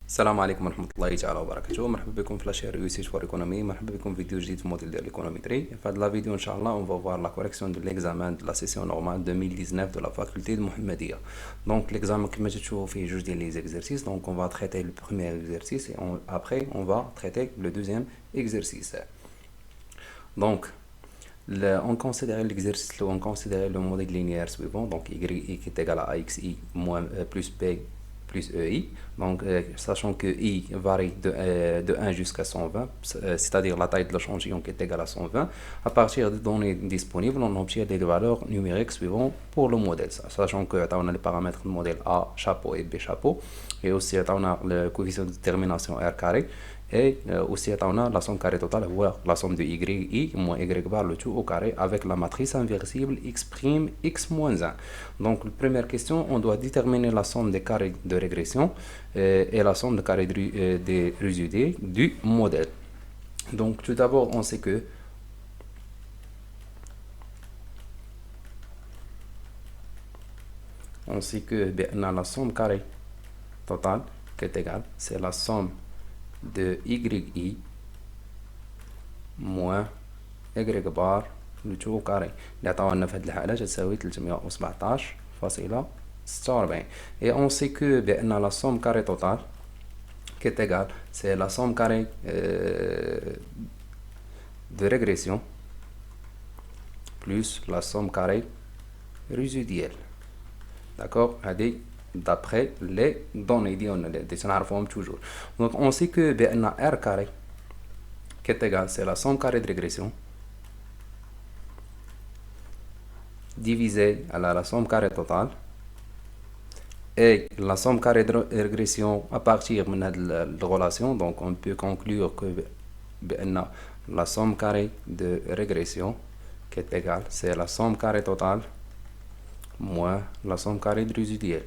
السلام عليكم ورحمة الله تعالى وبركاته. مرحبا بكم في لاشين ريوسيت فور ايكونومي. مرحبا بكم في فيديو جديد في موديل ديال ليكونوميتري. في هذا الفيديو ان شاء الله on va voir la correction de l'examen de la session normale 2019 de la faculté de Mohammedia. Donc l'examen كما تشوفوا فيه جوج ديال les exercices. Donc on va traiter le premier exercice et après on va traiter le deuxième exercice. Donc on considère l'exercice, on considère le modèle linéaire suivant, donc y qui est égal à axi moins plus b plus ei, donc sachant que i varie de 1 jusqu'à 120, c'est-à-dire la taille de l'échantillon qui est égale à 120, à partir des données disponibles, on obtient des valeurs numériques suivantes pour le modèle, sachant que on a les paramètres du modèle A chapeau et B chapeau, et aussi on a le coefficient de détermination R carré, et aussi on a la somme carrée totale, voire la somme de y moins y bar le tout au carré avec la matrice inversible x prime x moins 1. Donc la première question, on doit déterminer la somme des carrés de régression et la somme des carrés des résidus du modèle. Donc tout d'abord on sait que la somme carrée totale qui est égale, c'est la somme de yi moins y bar le tout au carré اللي عطاونا في هذه الحالة تساوي 317.46. et on sait que la somme carrée totale qui est égale, c'est la somme carrée de régression plus la somme carrée résiduelle. D'accord, d'après les données toujours. Donc on sait que R carré qui est égal, c'est la somme carrée de régression divisé à la somme carrée totale, et la somme carrée de régression à partir de cette relation, donc on peut conclure que la somme carrée de régression qui est égale, c'est la somme carrée totale moins la somme carrée de résiduelle.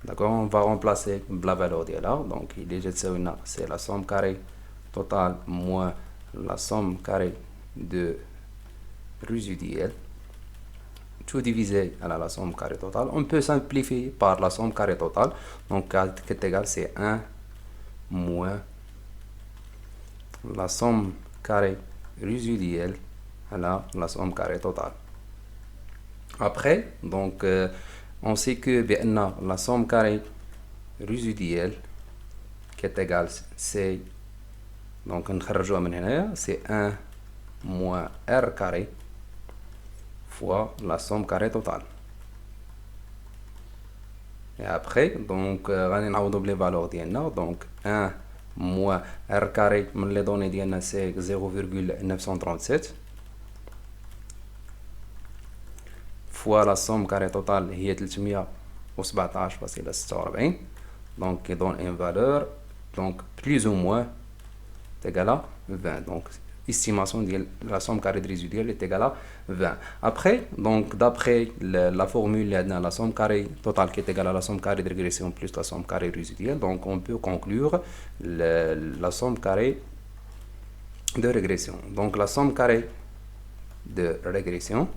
D'accord, on va remplacer la valeur de là, donc il est c'est la somme carrée totale moins la somme carrée de résiduelle, tout divisé à la somme carrée totale. On peut simplifier par la somme carrée totale, donc qui est égal, c'est 1 moins la somme carrée résiduelle à la somme carrée totale. Après, donc on sait que la somme carrée résiduelle qui est égale, c'est donc c'est 1 moins R carré fois la somme carrée totale. Et après, donc on a doublé les valeurs d'INA, donc 1 moins R carré, les données d'INA c'est 0,937 fois la somme carrée totale هي 317.46, donc qui donne une valeur donc plus ou moins égal à 20. Donc estimation de la somme carrée de résiduelle est égale à 20. Après, donc d'après la formule, la somme carrée totale qui est égale à la somme carrée de régression plus la somme carrée résiduelle, donc on peut conclure la somme carrée de régression. Donc la somme carrée de régression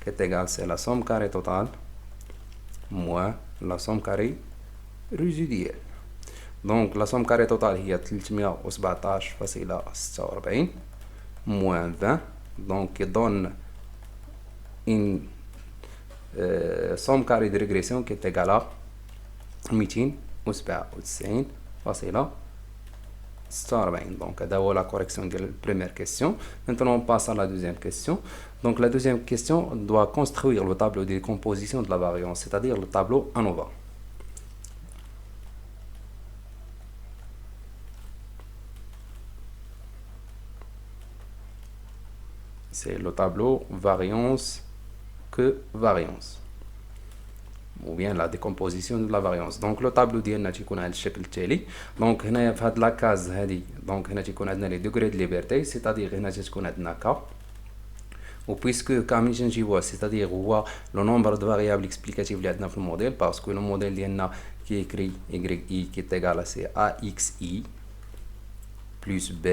qui est égale, c'est la somme carrée totale moins la somme carrée résiduelle. Donc la somme carrée totale هي 317.46 moins 20, donc qui donne une somme carrée de régression qui est égale à 297.46. Donc c'est la correction de la première question. Maintenant on passe à la deuxième question. Donc la deuxième question doit construire le tableau de décomposition de la variance, c'est-à-dire le tableau ANOVA. C'est le tableau variance que variance, ou bien la décomposition de la variance. Donc le tableau ديالنا تيكون على الشكل التالي. donc هنايا في هاد لاكاز هادي donc هنا تيكون عندنا لي دوغري دو ليبرتي، c'est-à-dire هنا تكون عندنا ك، و puisque كاملين تنجيبوها c'est-à-dire هو لو نومبر دو فاريابل اكسبليكاتيف اللي عندنا في الموديل، باسكو لو موديل ديالنا كيكري y qui est égal à c'est axi plus b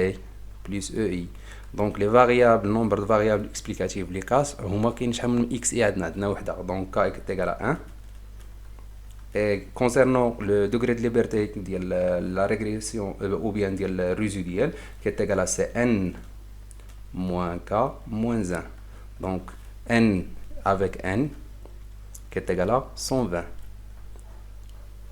plus ei. Donc les variables, nombre de variables explicatives les cas هما كاين شحال من x عندنا وحده، donc k est égal à 1 Et concernant le degré de liberté de la régression ou bien de la résiduelle, qui est égal à n moins k moins 1. Donc n avec n qui est égal à 120.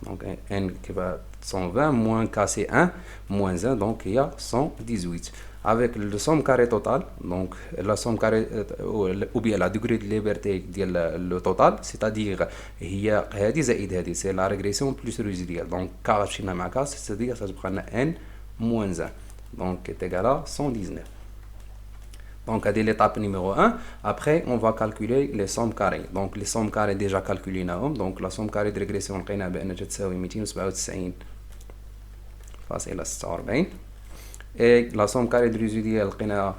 Donc n qui va 120 moins k c'est 1 moins 1, donc il y a 118. Avec le somme carré total, donc la somme carré ou bien la degré de liberté le total, c'est-à-dire c'est la régression plus résiduelle. Donc k c'est-à-dire ça se prend n moins 1, donc est égal à 119. Donc, à l'étape numéro 1, après, on va calculer les sommes carrées. Donc, les sommes carrées déjà calculées. Donc, la somme carrée de régression, on a 297 facile à 46. Et la somme carrée de résiduelle, on a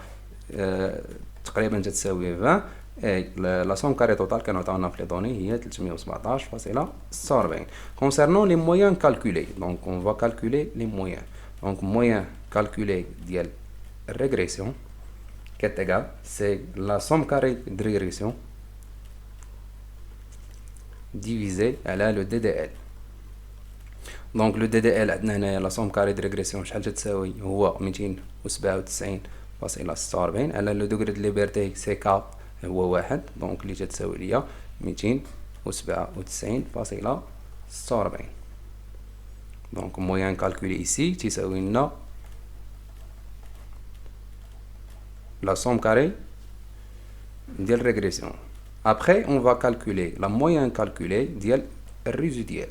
20. Et la somme carrée totale qu'on a dans les données, est 317 facile à 46. Concernant les moyens calculés, donc on va calculer les moyens. Donc, moyen calculé de régression, qui est égal, c'est la somme carrée de régression divisé à le DDL. Donc le DDL, la somme carrée de régression, شحال تساوي هو 297.46. على le degré de liberté c'est K هو 1, donc اللي تساوي ليا 297.46. Donc moyen calculé ici تساوي لنا la somme carrée de la régression. Après, on va calculer la moyenne calculée de résiduelle,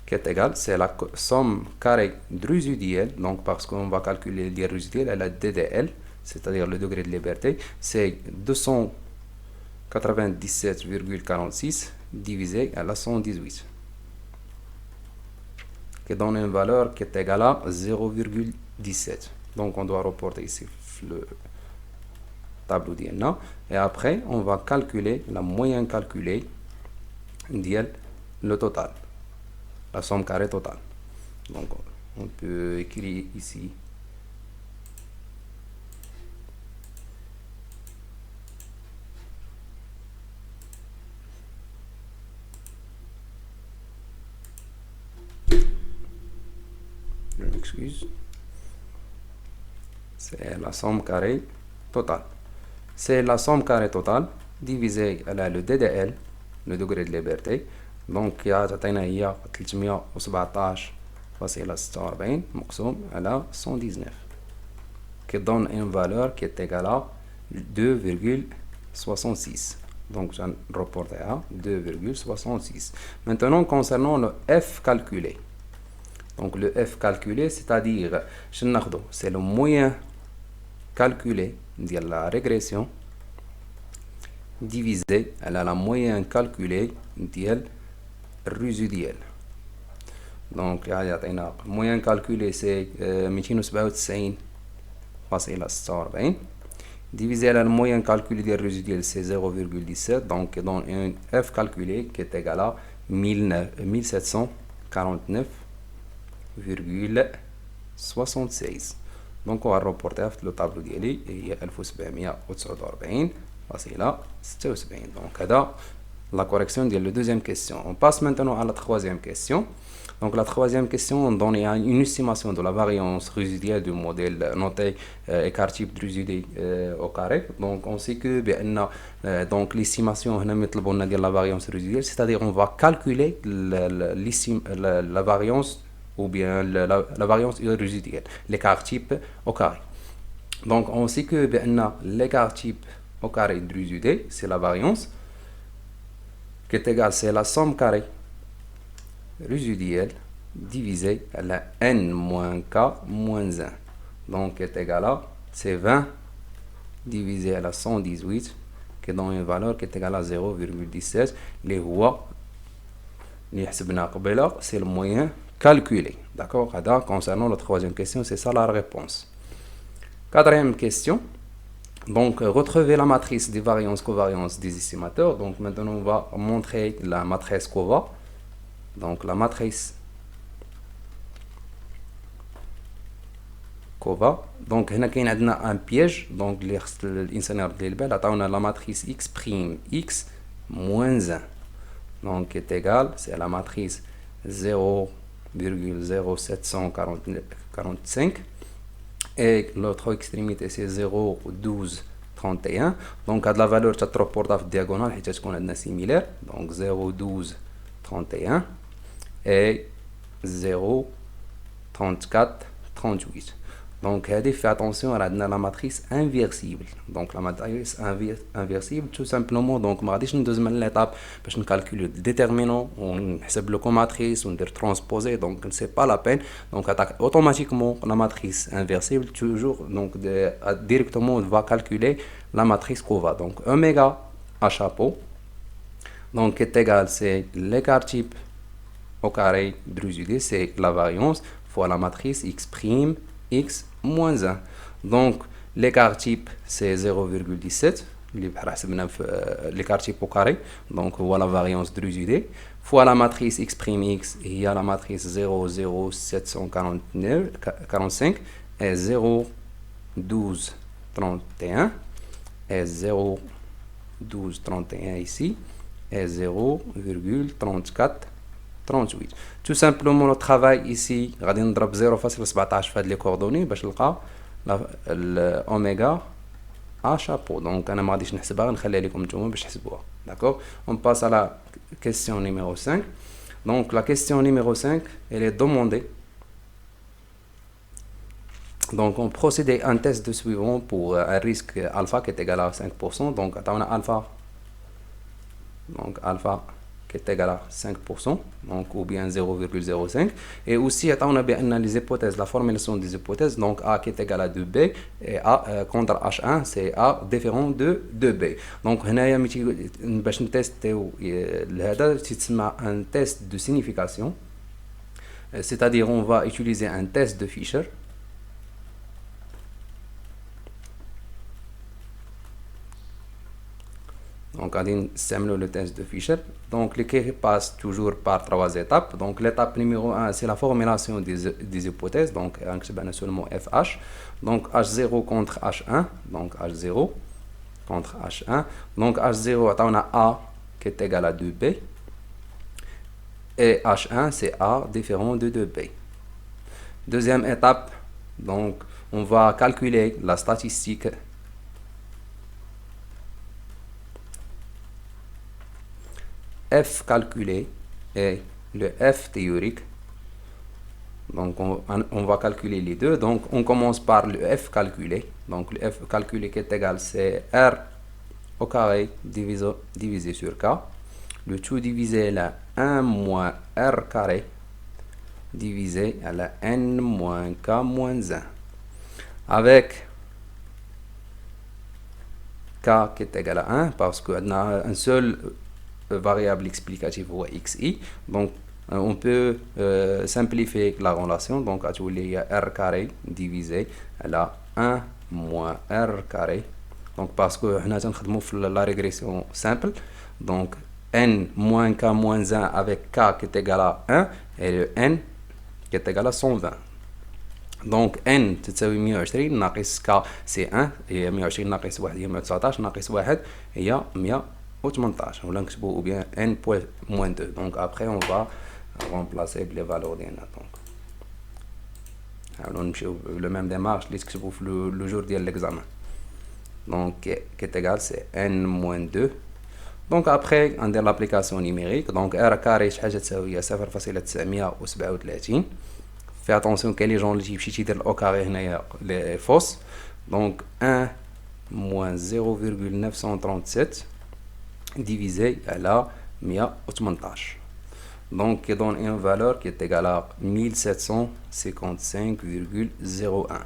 qui est égale, c'est la somme carrée de résiduelle, donc parce qu'on va calculer le résiduelle à la DDL, c'est-à-dire le degré de liberté, c'est 297,46 divisé à la 118, qui donne une valeur qui est égale à 0,17. Donc on doit reporter ici le tableau d'INA. Et après, on va calculer la moyenne calculée de le total, la somme carrée totale. Donc on peut écrire ici c'est la somme carrée totale. C'est la somme carrée totale divisée à le DDL, le degré de liberté. Donc il y a 317.46 مقسوم على 119, qui donne une valeur qui est égale à 2,66. Donc je reporte à 2,66. Maintenant concernant le F calculé. Donc le F calculé, c'est-à-dire c'est le moyen calculé de la régression divisé à la moyenne calculée de résiduelle. Donc le moyen calculé c'est 297.46 divisé à la moyenne calculée de résiduelle c'est 0,17, donc dans un F calculé qui est égal à 1749,76. Donc on va reporter le tableau ديالي هي 1749,76. Donc هذا la correction de la deuxième question. On passe maintenant à la troisième question. Donc la troisième question, on donne une estimation de la variance résiduelle du modèle noté écart type de résidu au carré. Donc on sait que donc l'estimation de la variance résiduelle, c'est-à-dire on va calculer la variance ou bien la variance résiduelle, l'écart type au carré. Donc on sait que l'écart type au carré de résidu, c'est la variance qui est égale, c'est la somme carrée résiduelle divisée à la n moins k moins 1. Donc est égal à, c'est 20 divisé à la 118, qui donne une valeur qui est égale à 0,17. C'est le moyen calculé. D'accord? Concernant la troisième question, c'est ça la réponse. Quatrième question. Donc, retrouver la matrice des variances-covariances des estimateurs. Donc, maintenant, on va montrer la matrice COVA. Donc, la matrice COVA. Donc, on a un piège. Donc, l'instant de la matrice X', X moins 1. Donc, est égal, c'est la matrice 0,0745. Et l'autre extrémité, c'est 0,1231. Donc, à la valeur, tu as trop portée diagonale, et tu as similaire. Donc, 0,1231 et 0,3438. Donc, fait attention à la matrice inversible. Donc, la matrice inversible, tout simplement, donc, je vais deuxième l'étape pour calculer le déterminant, on sait le comatrice, on dire transposer, donc, ce n'est pas la peine. Donc, attaque automatiquement la matrice inversible, toujours, donc, directement, on va calculer la matrice qu'on va. Donc, oméga à chapeau, donc, est égal, c'est l'écart type au carré drusudé, c'est la variance fois la matrice x prime x moins 1. Donc, l'écart type, c'est 0,17. L'écart type au carré. Donc, voilà la variance drusudée. Fois la matrice x prime x, il y a la matrice 0,0745 et 0,1231 et 0,1231 ici et 0,3438. Tout simplement, le travail ici, on va نضرب 0,17 في les coordonnées باش نلقى l'oméga à chapeau. Donc, انا ما غاديش نحسبها, نخليها لكم نتوما باش تحسبوها. D'accord? On passe à la question numéro 5. Donc, la question numéro 5, elle est demandée. Donc, on procède à un test de suivant pour un risque alpha qui est égal à 5%. Donc, on a alpha. Donc, alpha qui est égal à 5%, donc, ou bien 0,05. Et aussi, on a bien les hypothèses, la formulation des hypothèses, donc A qui est égal à 2B, et A contre H1, c'est A différent de 2B. Donc, on a un test, un test de signification, c'est-à-dire on va utiliser un test de Fisher. Donc, on a le test de Fisher. Donc, l'équilibre passe toujours par 3 étapes. Donc, l'étape numéro 1, c'est la formulation des hypothèses. Donc, on a seulement FH. Donc, H0 contre H1. Donc, H0 contre H1. Donc, H0, on a A qui est égal à 2B. Et H1, c'est A différent de 2B. Deuxième étape, donc, on va calculer la statistique F calculé et le F théorique. Donc, on va calculer les deux. Donc, on commence par le F calculé. Donc, le F calculé qui est égal, c'est R au carré divisé sur K. Le tout divisé à 1 moins R carré divisé à la N moins K moins 1. Avec K qui est égal à 1 parce qu'on a un seul variable explicative ou xi. Donc, on peut simplifier la relation. Donc, il y a r carré divisé à la 1 moins r carré. Donc, parce que nous avons la régression simple. Donc, n moins k moins 1 avec k qui est égal à 1 et le n qui est égal à 120. Donc, n تساوي 120 ناقص k c'est 1 et 120 ناقص 1 هي 119 ناقص 1 هي 118. On l'a ou bien n moins 2. Donc, après, on va remplacer les valeurs des notes. Donc, le même démarche, le jour de l'examen. Donc, qui est égal, c'est n moins 2. Donc, après, on a l'application numérique. Donc, r carré, c'est 0,937. Fais attention que les gens qui au carré les fausses. Donc, 1 moins 0,937 divisé à la 118. Donc, qui donne une valeur qui est égale à 1755,01.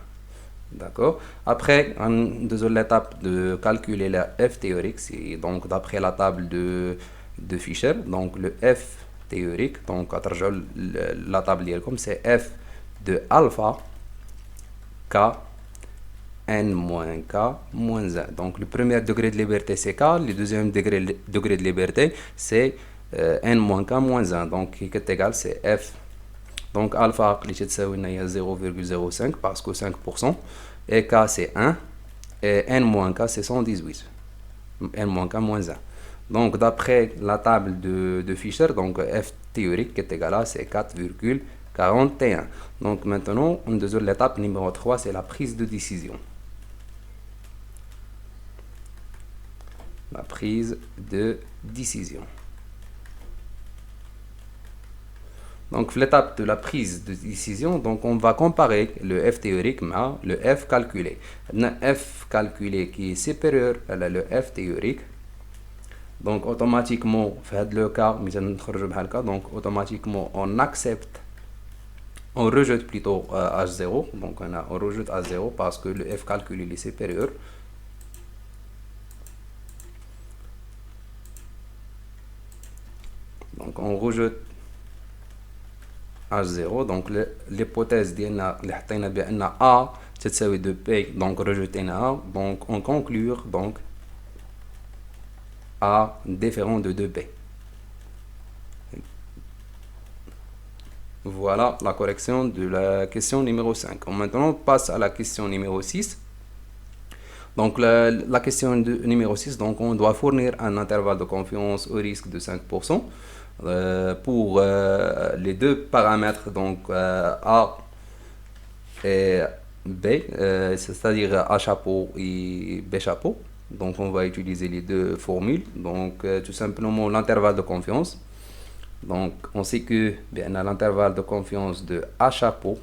D'accord? Après, deuxième étape de calculer la F théorique, c'est donc d'après la table de Fisher. Donc, le F théorique, donc, la table comme c'est F de alpha K n moins k moins 1. Donc, le premier degré de liberté, c'est k. Le deuxième degré de liberté, c'est n moins k moins 1. Donc, qui est égal, c'est f. Donc, alpha, il y a 0,05 parce que 5%. Et k, c'est 1. Et n moins k, c'est 118. N moins k moins 1. Donc d'après la table de Fisher, donc f théorique qui est égal à c'est 4,41. Donc maintenant on deuxième l'étape numéro 3, c'est la prise de décision. La prise de décision. Donc, l'étape de la prise de décision, donc on va comparer le f théorique à le f calculé. Le f calculé qui est supérieur à le f théorique. Donc, automatiquement, fait le cas, donc automatiquement, on accepte, on rejette plutôt H0. Donc, on rejette H0 parce que le f calculé est supérieur. Donc, on rejette H0, donc l'hypothèse ديالنا اللي حطينا بان A تساوي 2P, donc rejetena A, donc on conclut donc A différent de 2P. Voilà la correction de la question numéro 5. Maintenant on passe à la question numéro 6. Donc la question numéro 6, donc on doit fournir un intervalle de confiance au risque de 5%. Pour les deux paramètres, donc A et B, c'est-à-dire A chapeau et B chapeau. Donc on va utiliser les deux formules. Donc tout simplement l'intervalle de confiance. Donc on sait que l'intervalle de confiance de A chapeau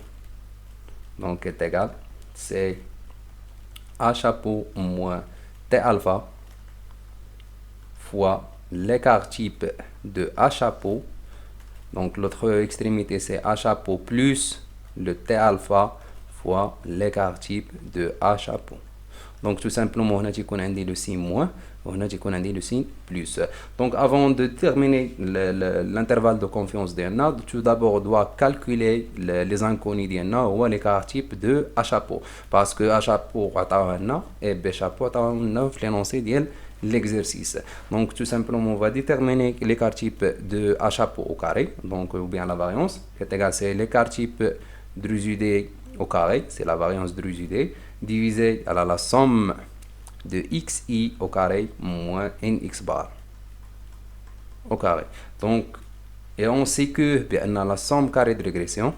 donc est égal, c'est A chapeau moins T alpha fois l'écart type de A chapeau, donc l'autre extrémité c'est A chapeau plus le T alpha fois l'écart type de A chapeau. Donc tout simplement on a dit qu'on a le signe moins, on a dit qu'on a le signe plus. Donc avant de terminer l'intervalle de confiance d'Na, tout d'abord on doit calculer les inconnus d'Na ou l'écart type de A chapeau, parce que A chapeau a et B chapeau a l'énoncé d'elle l'exercice. Donc tout simplement on va déterminer l'écart type de A chapeau au carré, donc ou bien la variance qui est égale, c'est l'écart type drusudé au carré, c'est la variance drusudé, divisé à la somme de xi au carré moins nx bar au carré. Donc et on sait que la somme carré de régression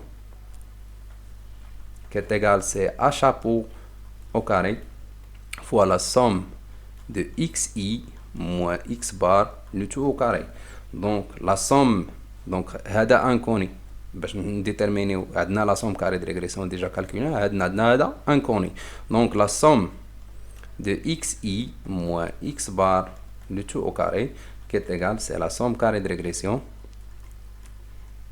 qui est égale, c'est A chapeau au carré fois la somme de xi moins x bar le tout au carré. Donc la somme, donc هذا inconnu باش نديترمينيو عندنا la somme carré de régression déjà calculée, عندنا هذا inconnu. Donc la somme de xi moins x bar le tout au carré qui est égal, c'est la somme carré de régression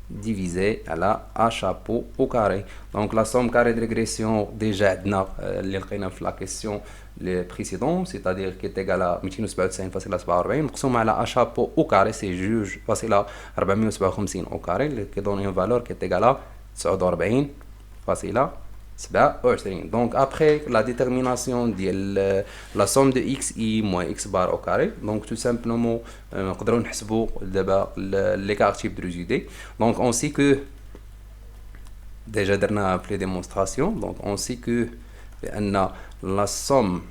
divisé à la A chapeau au carré. Donc la somme carré de régression déjà عندنا اللي لقينا في la question les précédents, c'est-à-dire qui est égal à 297,47 مقسوم على A chapeau au carré, c'est juge facile à 457 au carré qui donne une valeur qui est égale à 49,27. Donc après la détermination de la somme de xi moins x bar au carré, donc tout simplement نقدروا نحسبوا دابا l'écart type de résumé. Donc on sait que déjà درنا في les démonstrations, donc on sait que la somme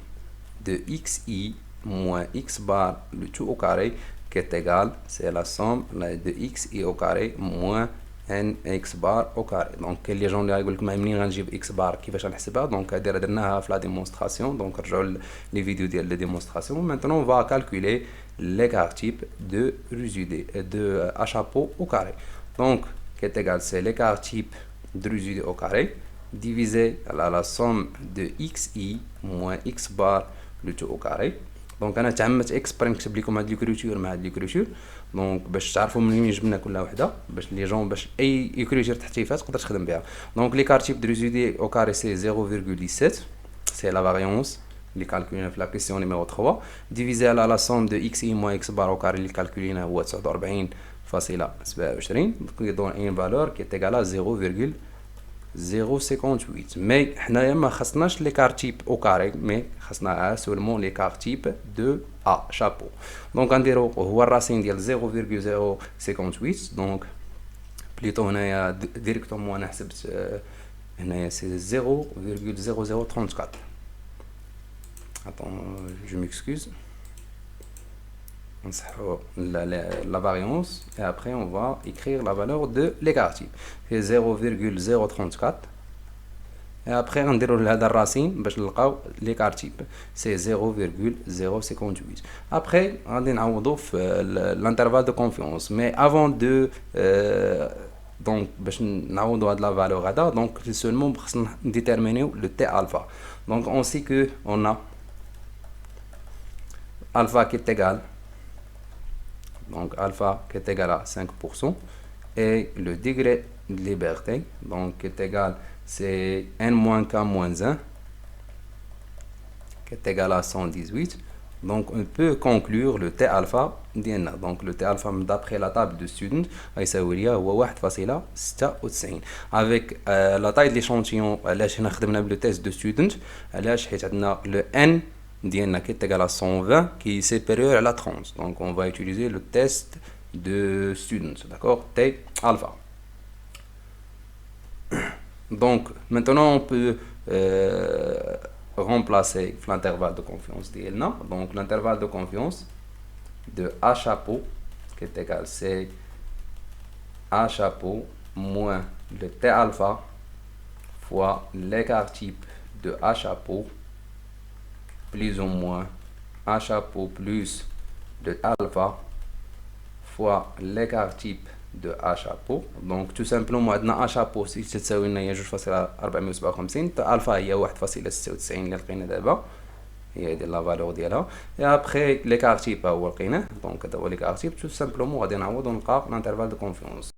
de xi moins x bar le tout au carré qui est égal, c'est la somme de xi au carré moins nx bar au carré. Donc les gens اللي يقول لك منين غنجيب x bar كيفاش غنحسبها، donc درناها في la démonstration, donc رجعوا les vidéos ديال la démonstration. Maintenant on va calculer l'écart type de résumé de A chapeau au carré. Donc qui est égal, c'est l'écart type de résumé au carré divisé à la somme de xi moins x bar le tout au carré. دونك انا تعمدت اكسبري نكتب لكم هاد ليكريتور مع هاد ليكريتور، دونك باش تعرفوا منين جبنا كل وحده، باش لي جون باش اي ليكريتور تحتيفها تقدر تخدم بها. دونك ليكار تيب دو ريزيدي او كاري سي 0,17, سي لا فاريونس اللي كالكولينا في لا كيسيون نيميرو 3 ديفيزي على لا سوم دو اكس اي موان اكس بار او كاري اللي كالكولينا هو 49,27، دونك يدون ان فالور كي تيغالا 0,058. مي حنايا ما خصناش ليكار تيب او كاري، مي خصنا سولمون ليكار تيب دو ا شابو. دونك غنديرو هو الراسين ديال 0,058، دونك بليتو هنايا ديريكتومون انا حسبت هنايا سي 0,0034. Attends, je m'excuse. la variance, et après on va écrire la valeur de l'écart type. C'est 0,034. Et après on déroule la racine باش نلقاو l'écart type. C'est 0,058. Après on نعوضو في l'intervalle de confiance. Mais avant de donc باش نعوضو هاد la valeur هذا, donc seulement خصنا déterminer le t alpha. Donc on sait que on a alpha qui est égal, donc alpha qui est égal à 5%, et le degré de liberté, donc qui est égal, c'est n moins k moins 1, qui est égal à 118. Donc on peut conclure le t alpha ديالنا. Donc le t alpha d'après la table de student غيساوي ليا هو 1.96. avec la taille de l'échantillon. علاش هنا خدمنا بلو تيست دو student؟ علاش حيت عندنا le n ديالنا qui est égal à 120 qui est supérieur à la 30. Donc on va utiliser le test de student, d'accord, t alpha. Donc maintenant on peut remplacer l'intervalle de confiance d'ILNA. Donc l'intervalle de confiance de A chapeau qui est égal, c'est A chapeau moins le T alpha fois l'écart type de A chapeau plus ou moins A chapeau plus le alpha fois l'écart type de A chapeau. Donc tout simplement عندنا A chapeau si تساوي لنا هي 2.457, alpha هي 1.96 اللي لقينا دابا, هي هادي لا فالور ديالها. et après l'écart type هو لقيناه, donc هذا هو l'écart type. tout simplement غادي نعوض ونلقى l'intervalle de confiance.